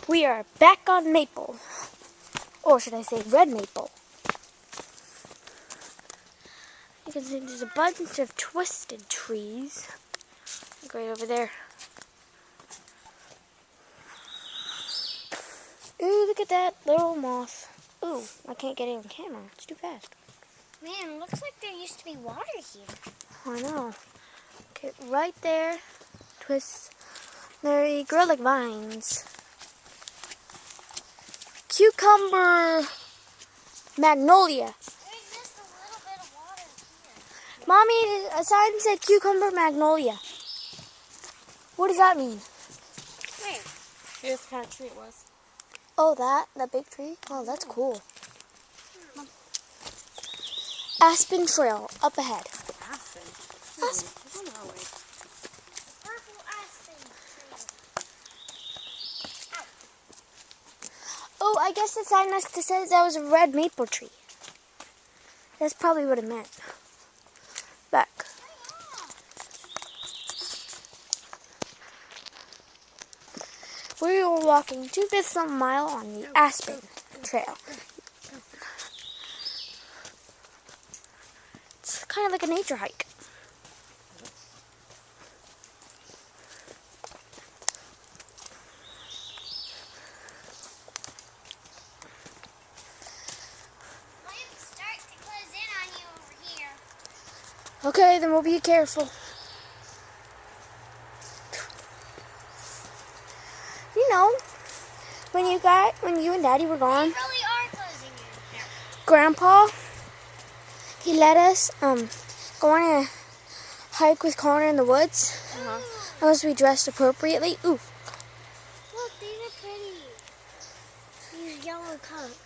We are back on maple. Or should I say red maple. You can see there's a bunch of twisted trees. Look right over there. Ooh, look at that little moth. Ooh, I can't get it on camera. It's too fast. Man, looks like there used to be water here. I know. Okay, right there. Twists. They grow like vines. Cucumber magnolia. There's just a little bit of water here. Mommy, a sign said cucumber magnolia. What does that mean? Where? Here's the kind of tree it was. Oh, that big tree? Oh, that's cool. Aspen Trail, up ahead. Aspen? Aspen. I don't know. Purple aspen tree. Ow. Oh, I guess the sign must have said that was a red maple tree. That's probably what it meant. Back. We were walking 2/5 of a mile on the Aspen Trail. It's kind of like a nature hike. Let's start to close in on you over here. Okay, then we'll be careful. You know, when you and Daddy were gone, We really are closing in. There. Grandpa, he let us go on a hike with Connor in the woods. Unless we dressed appropriately. Ooh. Look, these are pretty. These yellow cups.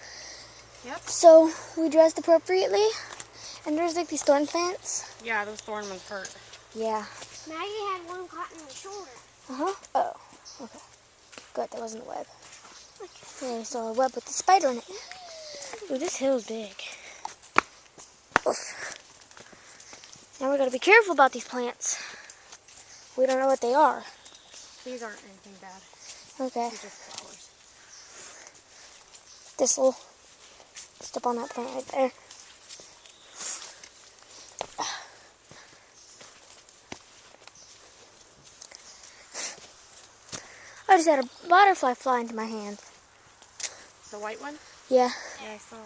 Yep. So we dressed appropriately, and there's like these thorn plants. Yeah, those thorn ones hurt. Yeah. Maggie had one caught in the shoulder. Oh. Okay. Good. That wasn't a web. Yeah, I saw a web with the spider in it. Ooh, this hill's big. Oof. Now we gotta be careful about these plants. We don't know what they are. These aren't anything bad. Okay. These are just flowers. This'll step on that plant right there. I just had a butterfly fly into my hand. The white one? Yeah, Yeah, I saw it.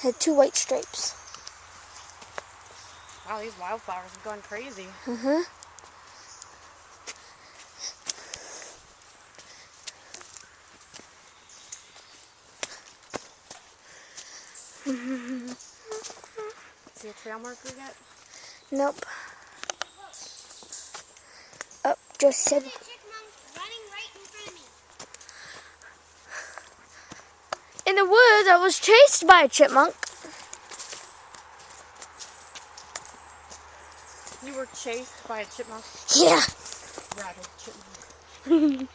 had 2 white stripes. Wow, these wildflowers have gone crazy. Mm-hmm. See a trail marker yet? Nope. Oh, just said. There's a chipmunk running right in front of me. In the woods, I was chased by a chipmunk. You were chased by a chipmunk? Yeah. Rabid chipmunk. So is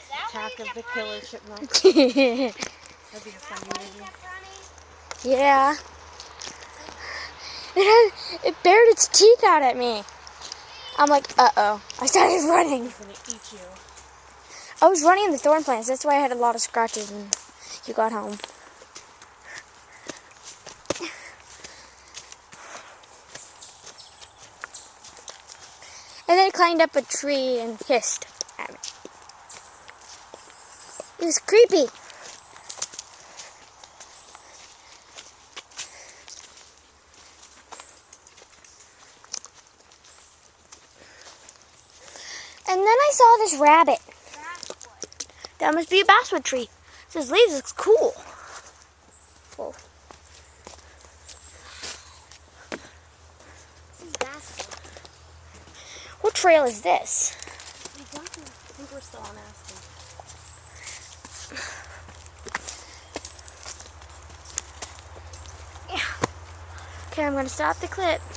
that Attack why of you the kept killer running? chipmunk. Yeah. That'd be a That's fun why you movie. kept running? It bared its teeth out at me. I'm like, uh-oh. I started running. It's gonna eat you. I was running in the thorn plants. That's why I had a lot of scratches when you got home. And then I climbed up a tree and hissed at me. It was creepy. And then I saw this rabbit. Basswood. That must be a basswood tree. This leaves looks cool. Whoa. This is basswood. What trail is this? I don't know. I think we're still on Aspen. Okay, I'm going to stop the clip.